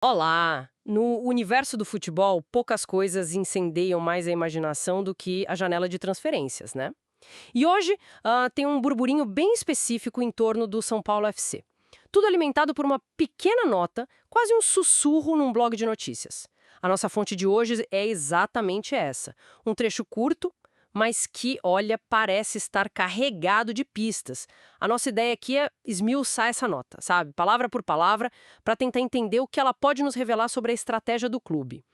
Olá! No universo do futebol, poucas coisas incendeiam mais a imaginação do que a janela de transferências, né? E hoje tem um burburinho bem específico em torno do São Paulo FC. Tudo alimentado por uma pequena nota, quase um sussurro num blog de notícias. A nossa fonte de hoje é exatamente essa. Um trecho curto, mas que, olha, parece estar carregado de pistas. A nossa ideia aqui é esmiuçar essa nota, sabe? Palavra por palavra, para tentar entender o que ela pode nos revelar sobre a estratégia do clube.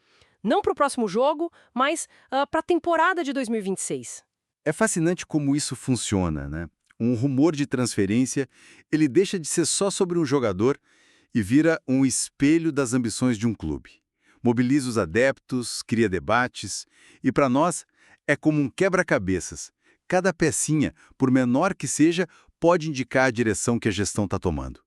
Não para o próximo jogo, mas para a temporada de 2026. É fascinante como isso funciona, né? Um rumor de transferência, ele deixa de ser só sobre um jogador e vira um espelho das ambições de um clube. Mobiliza os adeptos, cria debates e, para nós, é como um quebra-cabeças. Cada pecinha, por menor que seja, pode indicar a direção que a gestão está tomando.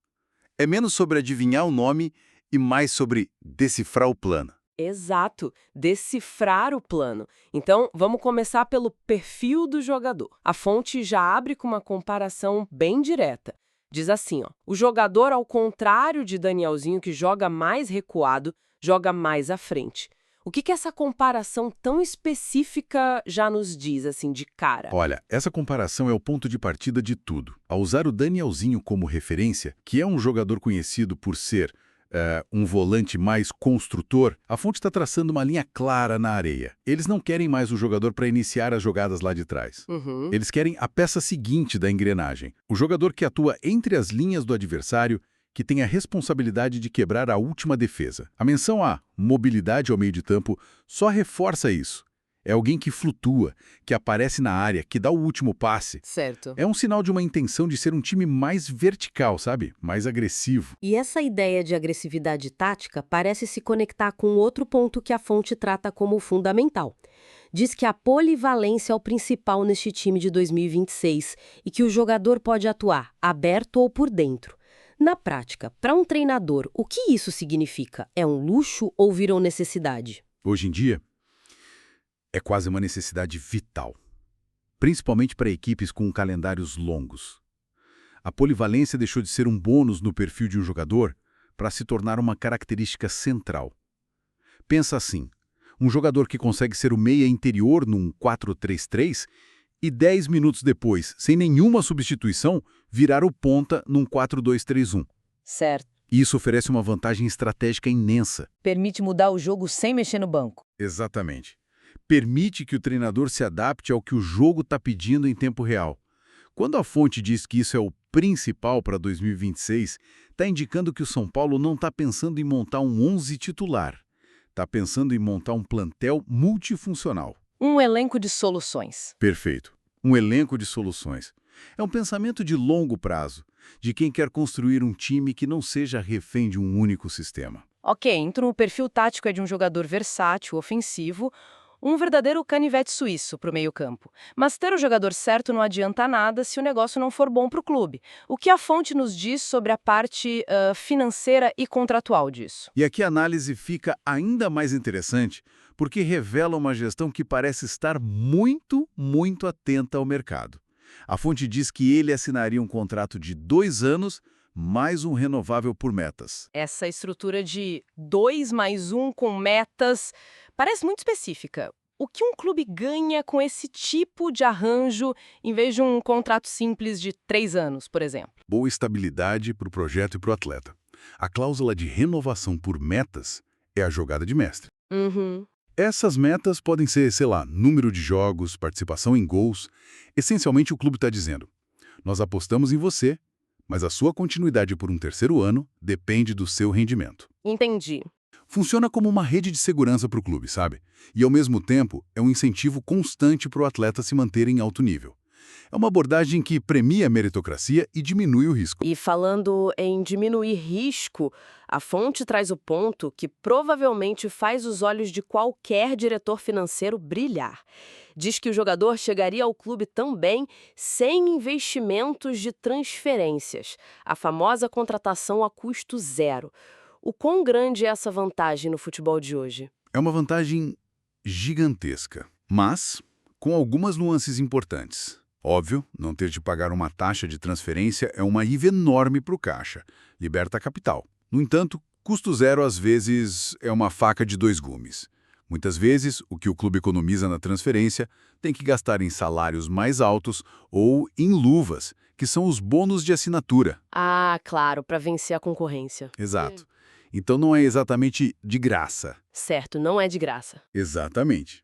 É menos sobre adivinhar o nome e mais sobre decifrar o plano. Exato, decifrar o plano. Então, vamos começar pelo perfil do jogador. A fonte já abre com uma comparação bem direta. Diz assim, ó: o jogador, ao contrário de Danielzinho, que joga mais recuado, joga mais à frente. O que essa comparação tão específica já nos diz, assim, de cara? Olha, essa comparação é o ponto de partida de tudo. Ao usar o Danielzinho como referência, que é um jogador conhecido por ser um volante mais construtor, a fonte está traçando uma linha clara na areia. Eles não querem mais o jogador para iniciar as jogadas lá de trás. Uhum. Eles querem a peça seguinte da engrenagem. O jogador que atua entre as linhas do adversário, que tem a responsabilidade de quebrar a última defesa. A menção à mobilidade ao meio de campo só reforça isso. É alguém que flutua, que aparece na área, que dá o último passe. Certo. É um sinal de uma intenção de ser um time mais vertical, sabe? Mais agressivo. E essa ideia de agressividade tática parece se conectar com outro ponto que a fonte trata como fundamental. Diz que a polivalência é o principal neste time de 2026 e que o jogador pode atuar aberto ou por dentro. Na prática, para um treinador, o que isso significa? É um luxo ou virou necessidade? Hoje em dia, é quase uma necessidade vital, principalmente para equipes com calendários longos. A polivalência deixou de ser um bônus no perfil de um jogador para se tornar uma característica central. Pensa assim, um jogador que consegue ser o meia interior num 4-3-3 e 10 minutos depois, sem nenhuma substituição, virar o ponta num 4-2-3-1. Certo. Isso oferece uma vantagem estratégica imensa. Permite mudar o jogo sem mexer no banco. Exatamente. Permite que o treinador se adapte ao que o jogo está pedindo em tempo real. Quando a fonte diz que isso é o principal para 2026, está indicando que o São Paulo não está pensando em montar um 11 titular. Está pensando em montar um plantel multifuncional. Um elenco de soluções. Perfeito. Um elenco de soluções. É um pensamento de longo prazo, de quem quer construir um time que não seja refém de um único sistema. Ok, então o perfil tático é de um jogador versátil, ofensivo, um verdadeiro canivete suíço para o meio-campo. Mas ter o jogador certo não adianta nada se o negócio não for bom para o clube. O que a fonte nos diz sobre a parte financeira e contratual disso? E aqui a análise fica ainda mais interessante, porque revela uma gestão que parece estar muito atenta ao mercado. A fonte diz que ele assinaria um contrato de 2 anos, mais um renovável por metas. Essa estrutura de 2 mais 1 com metas parece muito específica. O que um clube ganha com esse tipo de arranjo em vez de um contrato simples de 3 anos, por exemplo? Boa estabilidade para o projeto e para o atleta. A cláusula de renovação por metas é a jogada de mestre. Uhum. Essas metas podem ser, sei lá, número de jogos, participação em gols. Essencialmente, o clube está dizendo: nós apostamos em você, mas a sua continuidade por um 3º ano depende do seu rendimento. Entendi. Funciona como uma rede de segurança para o clube, sabe? E, ao mesmo tempo, é um incentivo constante para o atleta se manter em alto nível. É uma abordagem que premia a meritocracia e diminui o risco. E falando em diminuir risco, a fonte traz o ponto que provavelmente faz os olhos de qualquer diretor financeiro brilhar. Diz que o jogador chegaria ao clube também sem investimentos de transferências, a famosa contratação a custo zero. O quão grande é essa vantagem no futebol de hoje? É uma vantagem gigantesca, mas com algumas nuances importantes. Óbvio, não ter de pagar uma taxa de transferência é uma IV enorme para o caixa, liberta capital. No entanto, custo zero, às vezes, é uma faca de dois gumes. Muitas vezes, o que o clube economiza na transferência tem que gastar em salários mais altos ou em luvas, que são os bônus de assinatura. Ah, claro, para vencer a concorrência. Exato. Então não é exatamente de graça. Certo, não é de graça. Exatamente.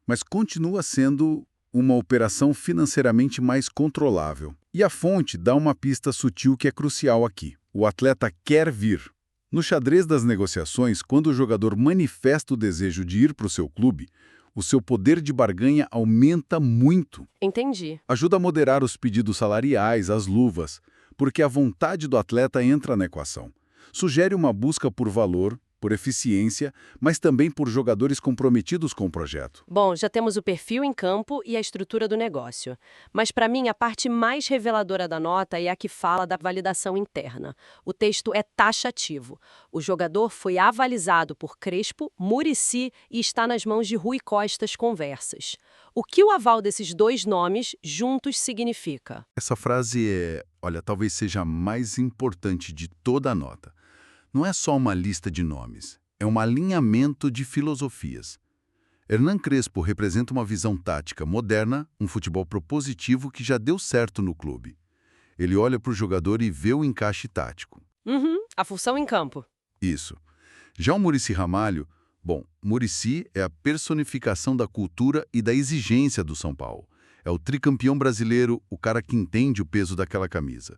Mas continua sendo uma operação financeiramente mais controlável. E a fonte dá uma pista sutil que é crucial aqui. O atleta quer vir. No xadrez das negociações, quando o jogador manifesta o desejo de ir para o seu clube, o seu poder de barganha aumenta muito. Entendi. Ajuda a moderar os pedidos salariais, as luvas, porque a vontade do atleta entra na equação. Sugere uma busca por valor, por eficiência, mas também por jogadores comprometidos com o projeto. Bom, já temos o perfil em campo e a estrutura do negócio. Mas para mim, a parte mais reveladora da nota é a que fala da validação interna. O texto é taxativo. O jogador foi avalizado por Crespo, Muricy e está nas mãos de Rui Costa as conversas. O que o aval desses dois nomes juntos significa? Essa frase talvez seja a mais importante de toda a nota. Não é só uma lista de nomes, é um alinhamento de filosofias. Hernan Crespo representa uma visão tática moderna, um futebol propositivo que já deu certo no clube. Ele olha para o jogador e vê o encaixe tático. A função em campo. Isso. Já o Muricy Ramalho, Muricy é a personificação da cultura e da exigência do São Paulo. É o tricampeão brasileiro, o cara que entende o peso daquela camisa.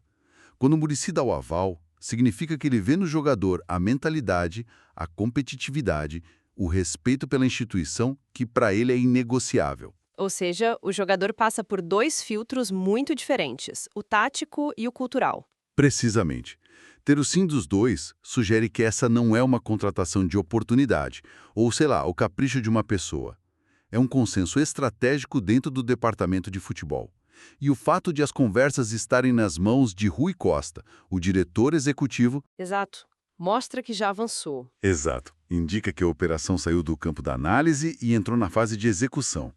Quando o Muricy dá o aval, significa que ele vê no jogador a mentalidade, a competitividade, o respeito pela instituição, que para ele é inegociável. Ou seja, o jogador passa por dois filtros muito diferentes, o tático e o cultural. Precisamente. Ter o sim dos dois sugere que essa não é uma contratação de oportunidade, ou, o capricho de uma pessoa. É um consenso estratégico dentro do departamento de futebol. E o fato de as conversas estarem nas mãos de Rui Costa, o diretor executivo... Exato. Mostra que já avançou. Exato. Indica que a operação saiu do campo da análise e entrou na fase de execução.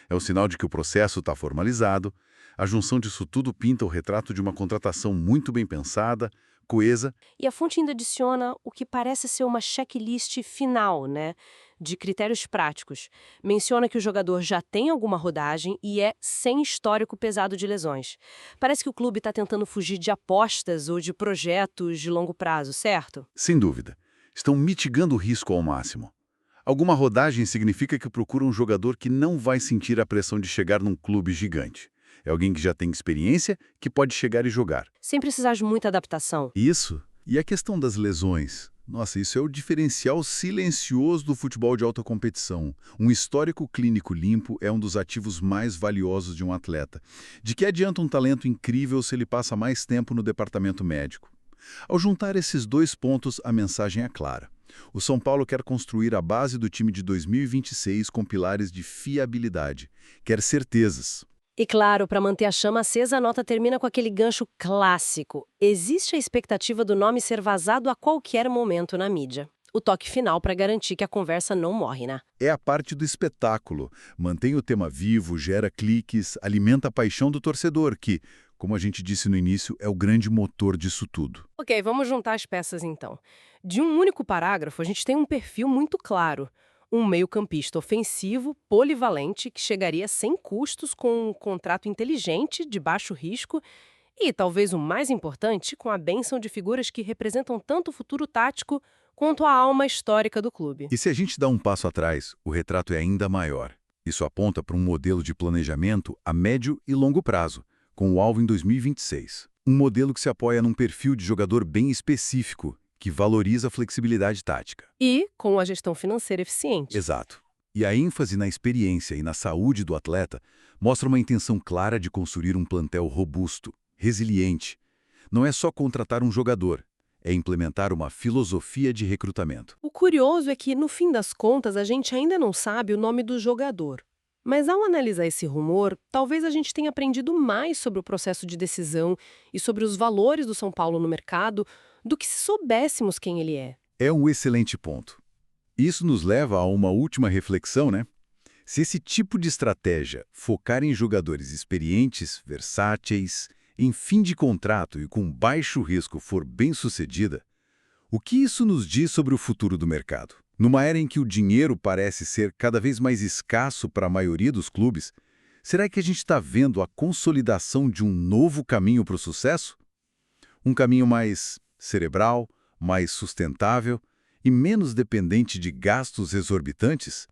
É um sinal de que o processo está formalizado. A junção disso tudo pinta o retrato de uma contratação muito bem pensada, coesa. E a fonte ainda adiciona o que parece ser uma checklist final, né? De critérios práticos. Menciona que o jogador já tem alguma rodagem e é sem histórico pesado de lesões. Parece que o clube está tentando fugir de apostas ou de projetos de longo prazo, certo? Sem dúvida. Estão mitigando o risco ao máximo. Alguma rodagem significa que procura um jogador que não vai sentir a pressão de chegar num clube gigante. É alguém que já tem experiência, que pode chegar e jogar. Sem precisar de muita adaptação. Isso. E a questão das lesões? Nossa, isso é o diferencial silencioso do futebol de alta competição. Um histórico clínico limpo é um dos ativos mais valiosos de um atleta. De que adianta um talento incrível se ele passa mais tempo no departamento médico? Ao juntar esses dois pontos, a mensagem é clara. O São Paulo quer construir a base do time de 2026 com pilares de fiabilidade. Quer certezas. E claro, para manter a chama acesa, a nota termina com aquele gancho clássico. Existe a expectativa do nome ser vazado a qualquer momento na mídia. O toque final para garantir que a conversa não morre, né? É a parte do espetáculo. Mantém o tema vivo, gera cliques, alimenta a paixão do torcedor, que, como a gente disse no início, é o grande motor disso tudo. Ok, vamos juntar as peças então. De um único parágrafo, a gente tem um perfil muito claro. Um meio-campista ofensivo, polivalente, que chegaria sem custos com um contrato inteligente, de baixo risco e, talvez o mais importante, com a bênção de figuras que representam tanto o futuro tático quanto a alma histórica do clube. E se a gente dá um passo atrás, o retrato é ainda maior. Isso aponta para um modelo de planejamento a médio e longo prazo, com o alvo em 2026. Um modelo que se apoia num perfil de jogador bem específico, que valoriza a flexibilidade tática. E com a gestão financeira eficiente. Exato. E a ênfase na experiência e na saúde do atleta mostra uma intenção clara de construir um plantel robusto, resiliente. Não é só contratar um jogador, é implementar uma filosofia de recrutamento. O curioso é que, no fim das contas, a gente ainda não sabe o nome do jogador. Mas ao analisar esse rumor, talvez a gente tenha aprendido mais sobre o processo de decisão e sobre os valores do São Paulo no mercado do que se soubéssemos quem ele é. É um excelente ponto. Isso nos leva a uma última reflexão, né? Se esse tipo de estratégia focar em jogadores experientes, versáteis, em fim de contrato e com baixo risco for bem sucedida, O que isso nos diz sobre o futuro do mercado? Numa era em que o dinheiro parece ser cada vez mais escasso para a maioria dos clubes, será que a gente está vendo a consolidação de um novo caminho para o sucesso? Um caminho mais cerebral, mais sustentável e menos dependente de gastos exorbitantes?